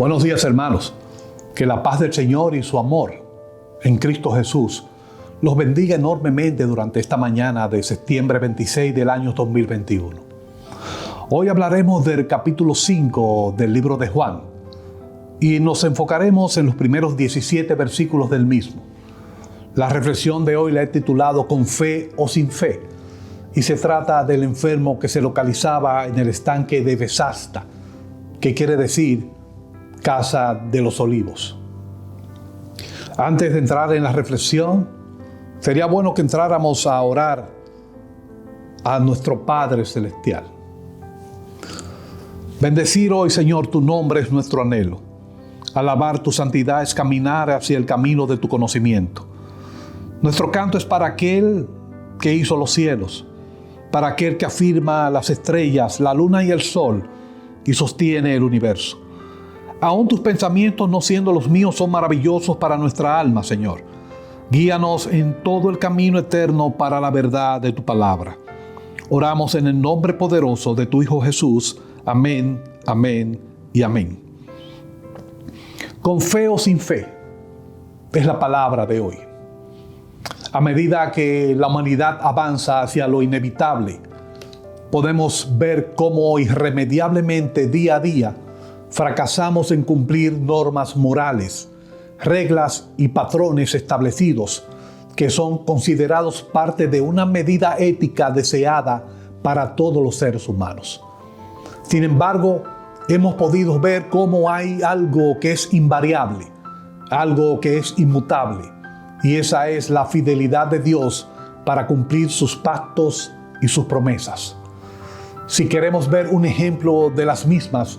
Buenos días, hermanos. Que la paz del Señor y su amor en Cristo Jesús los bendiga enormemente durante esta mañana de septiembre 26 del año 2021. Hoy hablaremos del capítulo 5 del libro de Juan y nos enfocaremos en los primeros 17 versículos del mismo. La reflexión de hoy la he titulado Con fe o sin fe, y se trata del enfermo que se localizaba en el estanque de Bethesda, que quiere decir Casa de los Olivos. Antes de entrar en la reflexión, sería bueno que entráramos a orar a nuestro Padre Celestial. Bendecir hoy, Señor, tu nombre es nuestro anhelo. Alabar tu santidad es caminar hacia el camino de tu conocimiento. Nuestro canto es para aquel que hizo los cielos, para aquel que afirma las estrellas, la luna y el sol y sostiene el universo. Aún tus pensamientos, no siendo los míos, son maravillosos para nuestra alma, Señor. Guíanos en todo el camino eterno para la verdad de tu palabra. Oramos en el nombre poderoso de tu Hijo Jesús. Amén, amén y amén. Con fe o sin fe es la palabra de hoy. A medida que la humanidad avanza hacia lo inevitable, podemos ver cómo irremediablemente día a día fracasamos en cumplir normas morales, reglas y patrones establecidos que son considerados parte de una medida ética deseada para todos los seres humanos. Sin embargo, hemos podido ver cómo hay algo que es invariable, algo que es inmutable, y esa es la fidelidad de Dios para cumplir sus pactos y sus promesas. Si queremos ver un ejemplo de las mismas,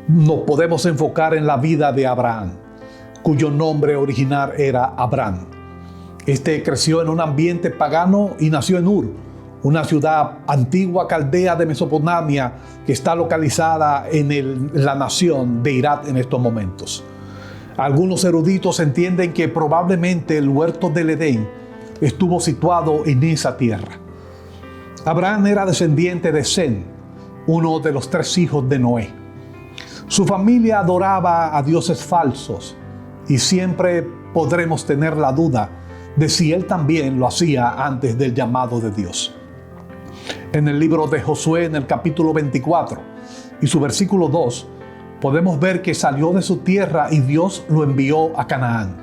nos podemos enfocar en la vida de Abraham, cuyo nombre original era Abram. Este creció en un ambiente pagano y nació en Ur, una ciudad antigua caldea de Mesopotamia que está localizada en la nación de Irak en estos momentos. Algunos eruditos entienden que probablemente el huerto del Edén estuvo situado en esa tierra. Abraham era descendiente de Sem, uno de los 3 hijos de Noé. Su familia adoraba a dioses falsos y siempre podremos tener la duda de si él también lo hacía antes del llamado de Dios. En el libro de Josué, en el capítulo 24 y su versículo 2, podemos ver que salió de su tierra y Dios lo envió a Canaán.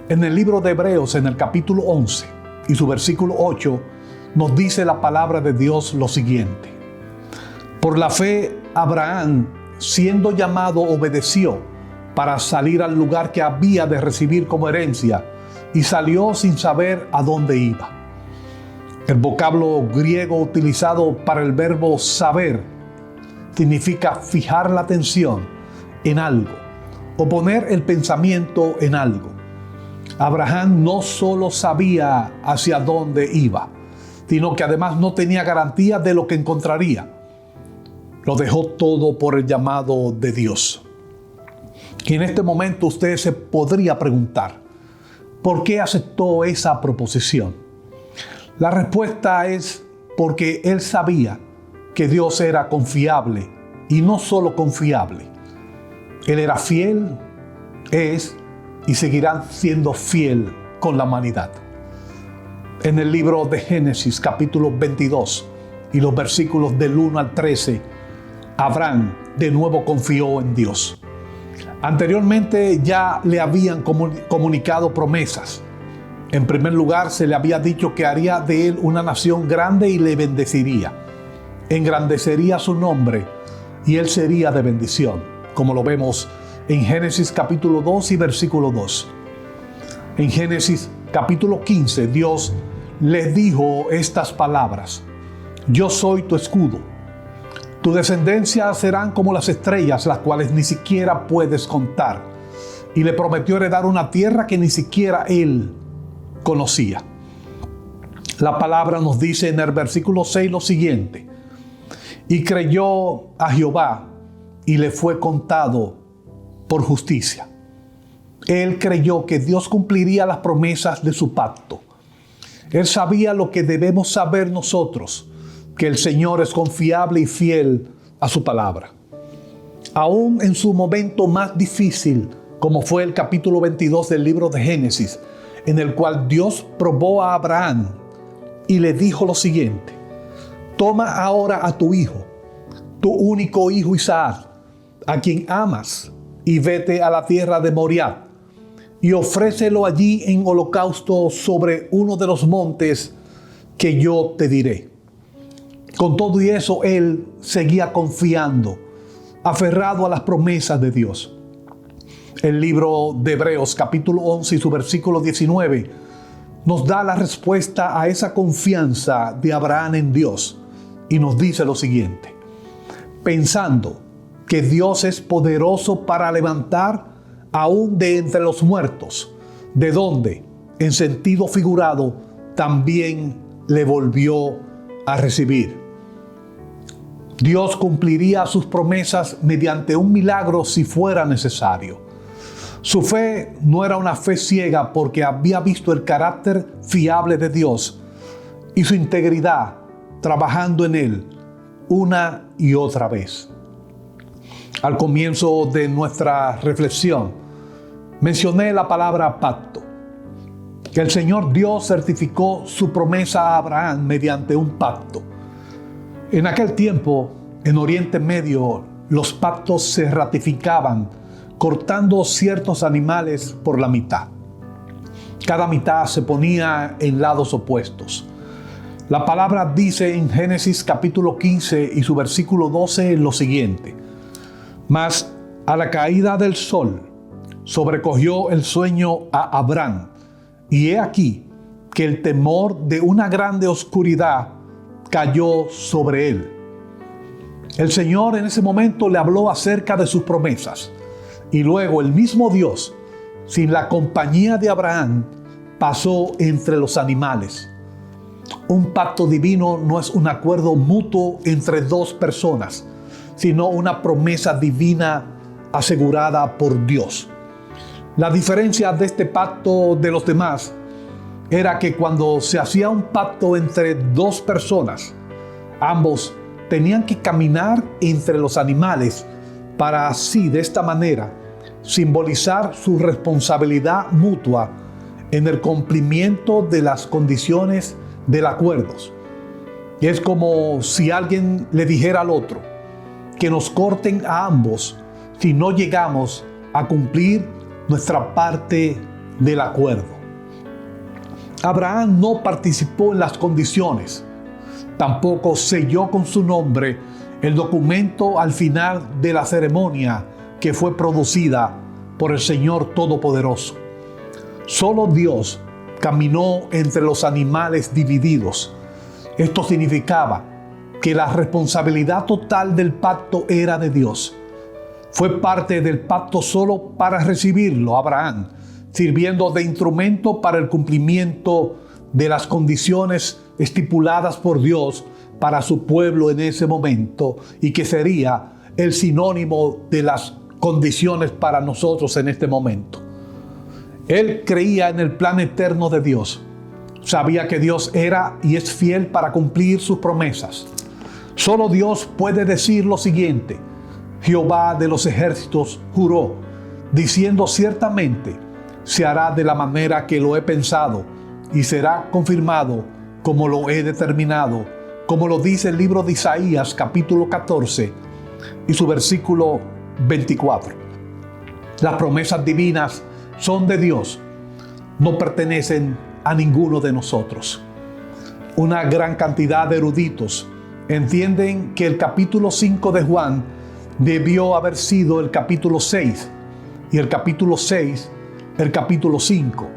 En el libro de Hebreos, en el capítulo 11 y su versículo 8, nos dice la palabra de Dios lo siguiente: por la fe, Abraham, siendo llamado, obedeció para salir al lugar que había de recibir como herencia, y salió sin saber a dónde iba. El vocablo griego utilizado para el verbo saber significa fijar la atención en algo o poner el pensamiento en algo. Abraham no solo sabía hacia dónde iba, sino que además no tenía garantía de lo que encontraría. Lo dejó todo por el llamado de Dios. Y en este momento usted se podría preguntar, ¿por qué aceptó esa proposición? La respuesta es porque él sabía que Dios era confiable, y no solo confiable. Él era fiel, es y seguirá siendo fiel con la humanidad. En el libro de Génesis, capítulo 22, y los versículos del 1 al 13, Abraham de nuevo confió en Dios. Anteriormente ya le habían comunicado promesas. En primer lugar, se le había dicho que haría de él una nación grande y le bendeciría. Engrandecería su nombre y él sería de bendición, como lo vemos en Génesis capítulo 2 y versículo 2. En Génesis capítulo 15, Dios les dijo estas palabras: yo soy tu escudo. Tu descendencia serán como las estrellas, las cuales ni siquiera puedes contar. Y le prometió heredar una tierra que ni siquiera él conocía. La palabra nos dice en el versículo 6 lo siguiente: y creyó a Jehová y le fue contado por justicia. Él creyó que Dios cumpliría las promesas de su pacto. Él sabía lo que debemos saber nosotros, que el Señor es confiable y fiel a su palabra. Aún en su momento más difícil, como fue el capítulo 22 del libro de Génesis, en el cual Dios probó a Abraham y le dijo lo siguiente: toma ahora a tu hijo, tu único hijo Isaac, a quien amas, y vete a la tierra de Moriah, y ofrécelo allí en holocausto sobre uno de los montes que yo te diré. Con todo y eso, él seguía confiando, aferrado a las promesas de Dios. El libro de Hebreos, capítulo 11 y su versículo 19, nos da la respuesta a esa confianza de Abraham en Dios y nos dice lo siguiente: pensando que Dios es poderoso para levantar aún de entre los muertos, de donde, en sentido figurado, también le volvió a recibir. Dios cumpliría sus promesas mediante un milagro si fuera necesario. Su fe no era una fe ciega, porque había visto el carácter fiable de Dios y su integridad trabajando en él una y otra vez. Al comienzo de nuestra reflexión, mencioné la palabra pacto. Que el Señor Dios certificó su promesa a Abraham mediante un pacto. En aquel tiempo, en Oriente Medio, los pactos se ratificaban cortando ciertos animales por la mitad. Cada mitad se ponía en lados opuestos. La palabra dice en Génesis capítulo 15 y su versículo 12 lo siguiente: mas a la caída del sol sobrecogió el sueño a Abraham, y he aquí que el temor de una grande oscuridad cayó sobre él. El Señor en ese momento le habló acerca de sus promesas, y luego el mismo Dios, sin la compañía de Abraham, pasó entre los animales. Un pacto divino no es un acuerdo mutuo entre dos personas, sino una promesa divina asegurada por Dios. La diferencia de este pacto de los demás era que cuando se hacía un pacto entre dos personas, ambos tenían que caminar entre los animales para así, de esta manera, simbolizar su responsabilidad mutua en el cumplimiento de las condiciones del acuerdo. Y es como si alguien le dijera al otro que nos corten a ambos si no llegamos a cumplir nuestra parte del acuerdo. Abraham no participó en las condiciones, tampoco selló con su nombre el documento al final de la ceremonia que fue producida por el Señor Todopoderoso. Solo Dios caminó entre los animales divididos. Esto significaba que la responsabilidad total del pacto era de Dios. Fue parte del pacto solo para recibirlo Abraham, sirviendo de instrumento para el cumplimiento de las condiciones estipuladas por Dios para su pueblo en ese momento, y que sería el sinónimo de las condiciones para nosotros en este momento. Él creía en el plan eterno de Dios. Sabía que Dios era y es fiel para cumplir sus promesas. Solo Dios puede decir lo siguiente: Jehová de los ejércitos juró, diciendo ciertamente, se hará de la manera que lo he pensado, y será confirmado como lo he determinado, como lo dice el libro de Isaías, capítulo 14, y su versículo 24. Las promesas divinas son de Dios, no pertenecen a ninguno de nosotros. Una gran cantidad de eruditos entienden que el capítulo 5 de Juan debió haber sido el capítulo 6, y el capítulo 6 el capítulo 5,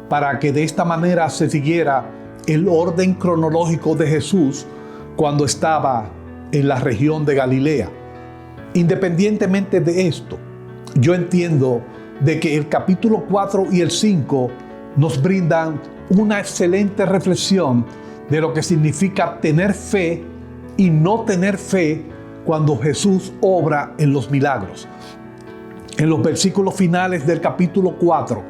para que de esta manera se siguiera el orden cronológico de Jesús cuando estaba en la región de Galilea. Independientemente de esto, yo entiendo de que el capítulo 4 y el 5 nos brindan una excelente reflexión de lo que significa tener fe y no tener fe cuando Jesús obra en los milagros. En los versículos finales del capítulo 4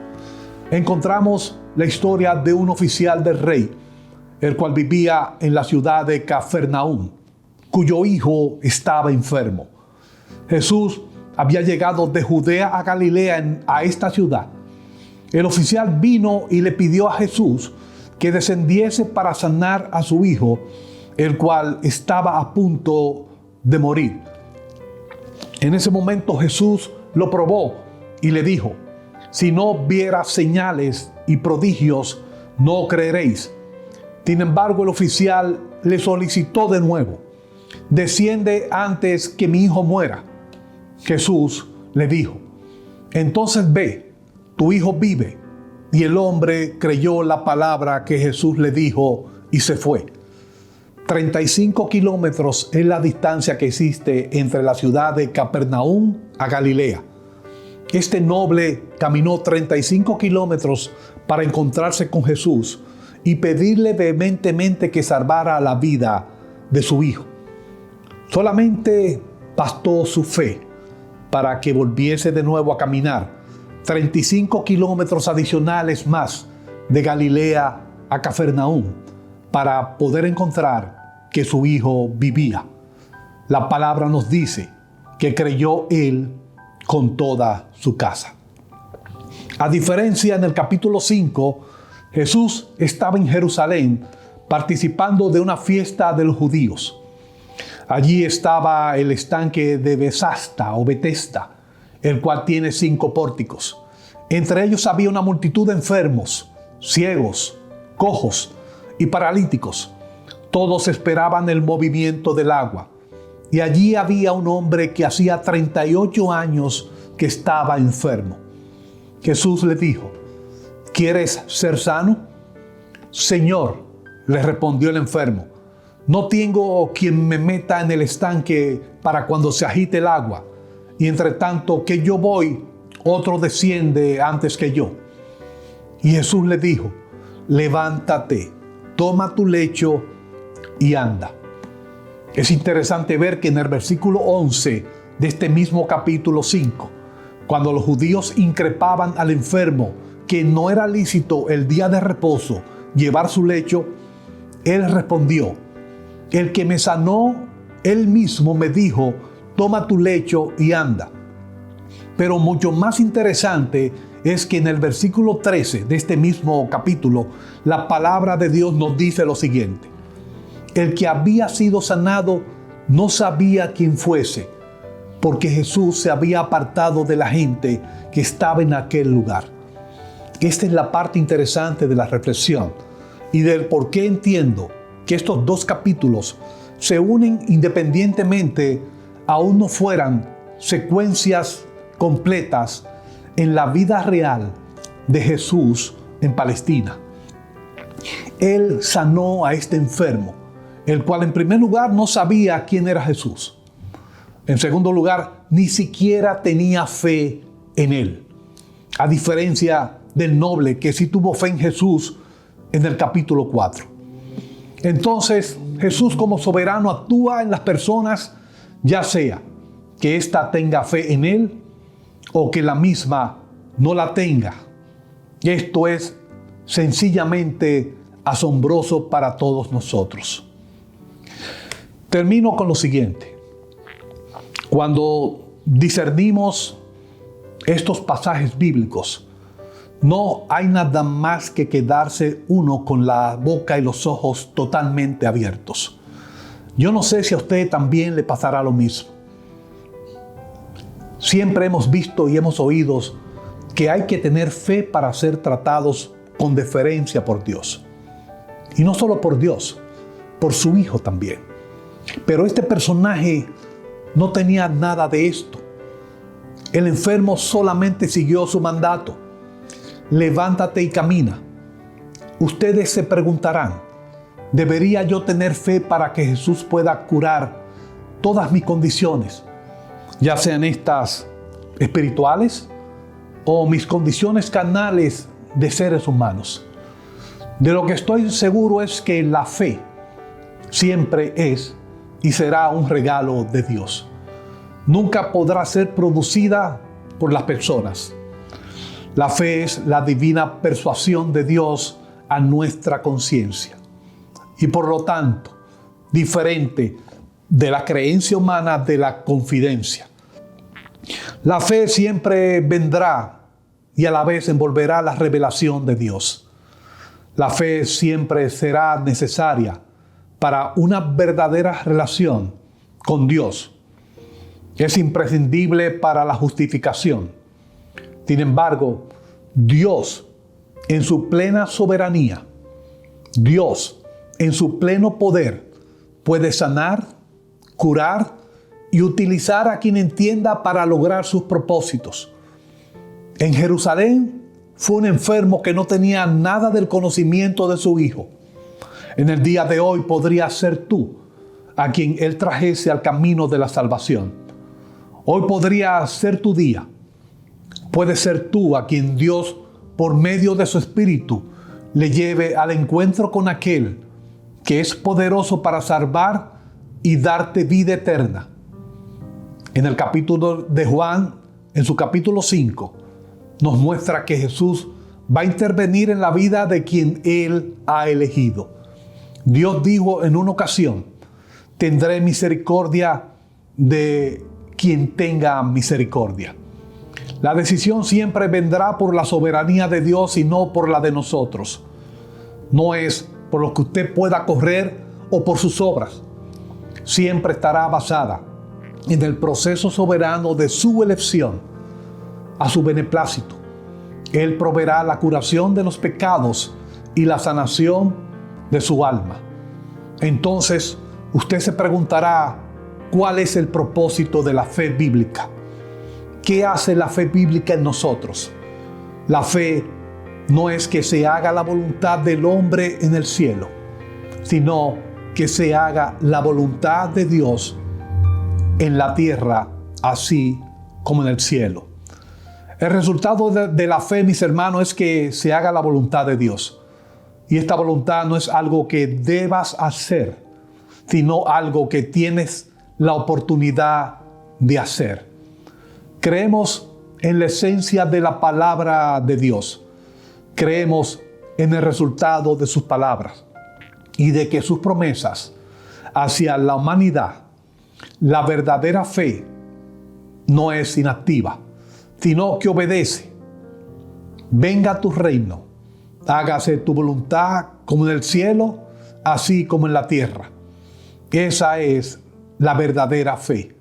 encontramos la historia de un oficial del rey, el cual vivía en la ciudad de Cafarnaúm, cuyo hijo estaba enfermo. Jesús había llegado de Judea a Galilea a esta ciudad. El oficial vino y le pidió a Jesús que descendiese para sanar a su hijo, el cual estaba a punto de morir. En ese momento Jesús lo probó y le dijo: si no vieras señales y prodigios, no creeréis. Sin embargo, el oficial le solicitó de nuevo: desciende antes que mi hijo muera. Jesús le dijo: entonces ve, tu hijo vive. Y el hombre creyó la palabra que Jesús le dijo y se fue. 35 kilómetros es la distancia que existe entre la ciudad de Capernaum a Galilea. Este noble caminó 35 kilómetros para encontrarse con Jesús y pedirle vehementemente que salvara la vida de su hijo. Solamente bastó su fe para que volviese de nuevo a caminar 35 kilómetros adicionales más de Galilea a Capernaum para poder encontrar que su hijo vivía. La palabra nos dice que creyó él con toda su casa. A diferencia, en el capítulo 5, Jesús estaba en Jerusalén participando de una fiesta de los judíos. Allí estaba el estanque de Betesda, el cual tiene 5 pórticos. Entre ellos había una multitud de enfermos, ciegos, cojos y paralíticos. Todos esperaban el movimiento del agua. Y allí había un hombre que hacía 38 años que estaba enfermo. Jesús le dijo: ¿quieres ser sano? Señor, le respondió el enfermo, no tengo quien me meta en el estanque para cuando se agite el agua, y entre tanto que yo voy, otro desciende antes que yo. Y Jesús le dijo: levántate, toma tu lecho y anda. Es interesante ver que en el versículo 11 de este mismo capítulo 5, cuando los judíos increpaban al enfermo que no era lícito el día de reposo llevar su lecho, él respondió: el que me sanó, él mismo me dijo, toma tu lecho y anda. Pero mucho más interesante es que en el versículo 13 de este mismo capítulo, la palabra de Dios nos dice lo siguiente: el que había sido sanado no sabía quién fuese, porque Jesús se había apartado de la gente que estaba en aquel lugar. Esta es la parte interesante de la reflexión y del por qué entiendo que estos 2 capítulos se unen independientemente, aún no fueran secuencias completas en la vida real de Jesús en Palestina. Él sanó a este enfermo, el cual en primer lugar no sabía quién era Jesús. En segundo lugar, ni siquiera tenía fe en él. A diferencia del noble que sí tuvo fe en Jesús en el capítulo 4. Entonces, Jesús como soberano actúa en las personas, ya sea que ésta tenga fe en él o que la misma no la tenga. Y esto es sencillamente asombroso para todos nosotros. Termino con lo siguiente. Cuando discernimos estos pasajes bíblicos, no hay nada más que quedarse uno con la boca y los ojos totalmente abiertos. Yo no sé si a usted también le pasará lo mismo. Siempre hemos visto y hemos oído que hay que tener fe para ser tratados con deferencia por Dios. Y no solo por Dios, por su Hijo también. Pero este personaje no tenía nada de esto. El enfermo solamente siguió su mandato: levántate y camina. Ustedes se preguntarán: ¿debería yo tener fe para que Jesús pueda curar todas mis condiciones, ya sean estas espirituales o mis condiciones carnales de seres humanos? De lo que estoy seguro es que la fe siempre es y será un regalo de Dios. Nunca podrá ser producida por las personas. La fe es la divina persuasión de Dios a nuestra conciencia. Y por lo tanto, diferente de la creencia humana de la confidencia. La fe siempre vendrá y a la vez envolverá la revelación de Dios. La fe siempre será necesaria para una verdadera relación con Dios. Es imprescindible para la justificación. Sin embargo, Dios, en su plena soberanía, Dios, en su pleno poder, puede sanar, curar y utilizar a quien entienda para lograr sus propósitos. En Jerusalén fue un enfermo que no tenía nada del conocimiento de su Hijo. En el día de hoy podría ser tú a quien Él trajese al camino de la salvación. Hoy podría ser tu día. Puede ser tú a quien Dios, por medio de su Espíritu, le lleve al encuentro con aquel que es poderoso para salvar y darte vida eterna. En el capítulo de Juan, en su capítulo 5, nos muestra que Jesús va a intervenir en la vida de quien Él ha elegido. Dios dijo en una ocasión: tendré misericordia de quien tenga misericordia. La decisión siempre vendrá por la soberanía de Dios y no por la de nosotros. No es por lo que usted pueda correr o por sus obras. Siempre estará basada en el proceso soberano de su elección a su beneplácito. Él proveerá la curación de los pecados y la sanación de su alma. Entonces, usted se preguntará, ¿cuál es el propósito de la fe bíblica? ¿Qué hace la fe bíblica en nosotros? La fe no es que se haga la voluntad del hombre en el cielo, sino que se haga la voluntad de Dios en la tierra, así como en el cielo. El resultado de la fe, mis hermanos, es que se haga la voluntad de Dios. Y esta voluntad no es algo que debas hacer, sino algo que tienes la oportunidad de hacer. Creemos en la esencia de la palabra de Dios. Creemos en el resultado de sus palabras y de que sus promesas hacia la humanidad, la verdadera fe, no es inactiva, sino que obedece. Venga tu reino, hágase tu voluntad como en el cielo, así como en la tierra. Esa es la verdadera fe.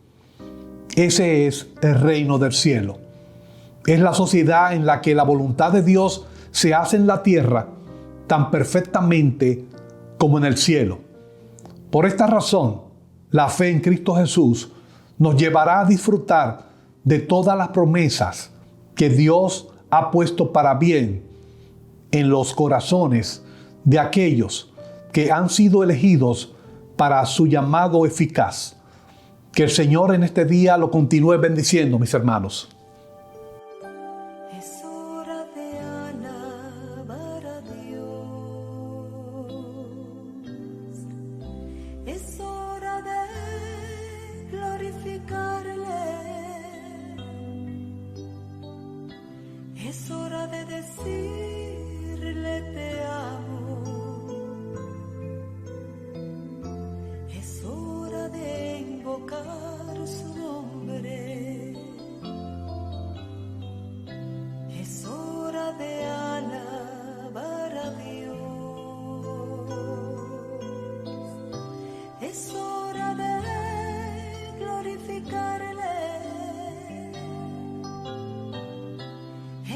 Ese es el reino del cielo. Es la sociedad en la que la voluntad de Dios se hace en la tierra tan perfectamente como en el cielo. Por esta razón, la fe en Cristo Jesús nos llevará a disfrutar de todas las promesas que Dios ha puesto para bien en los corazones de aquellos que han sido elegidos para su llamado eficaz. Que el Señor en este día lo continúe bendiciendo, mis hermanos. Es hora de alabar a Dios. Es hora de glorificarle. Es hora de decirle te amo. Es hora de invocar su nombre. Es hora de alabar a Dios. Es hora de glorificarle.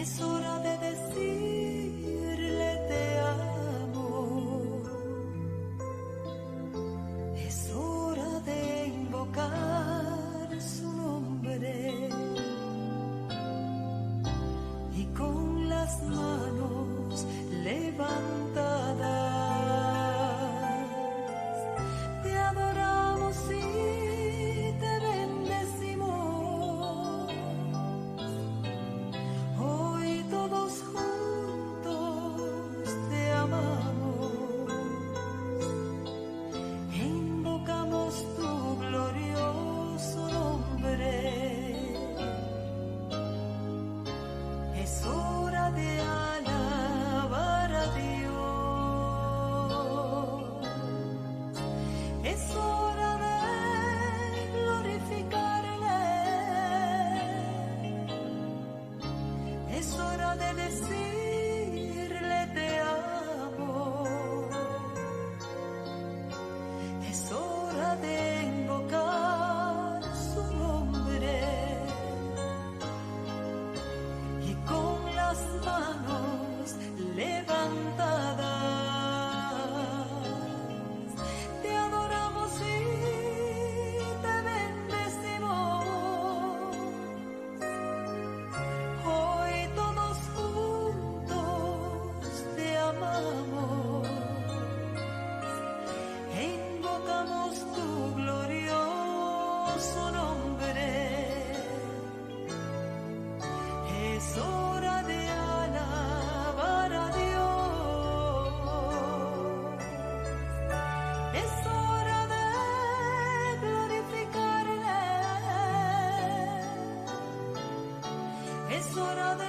Es hora de decirle te amo. Es hora de invocar su nombre. Y con las manos levantadas te adoramos y te bendecimos. Hoy todos juntos te amamos e invocamos tu glorioso nombre. Es hora de alabar a Dios. hora de decirle te amo. Es hora de invocar su nombre y con las manos levantadas te adoramos y te bendecimos. Hoy todos juntos te amamos e invocamos tu glorioso nombre. Es hora de alabar a Dios. Es hora de glorificarle. Es hora de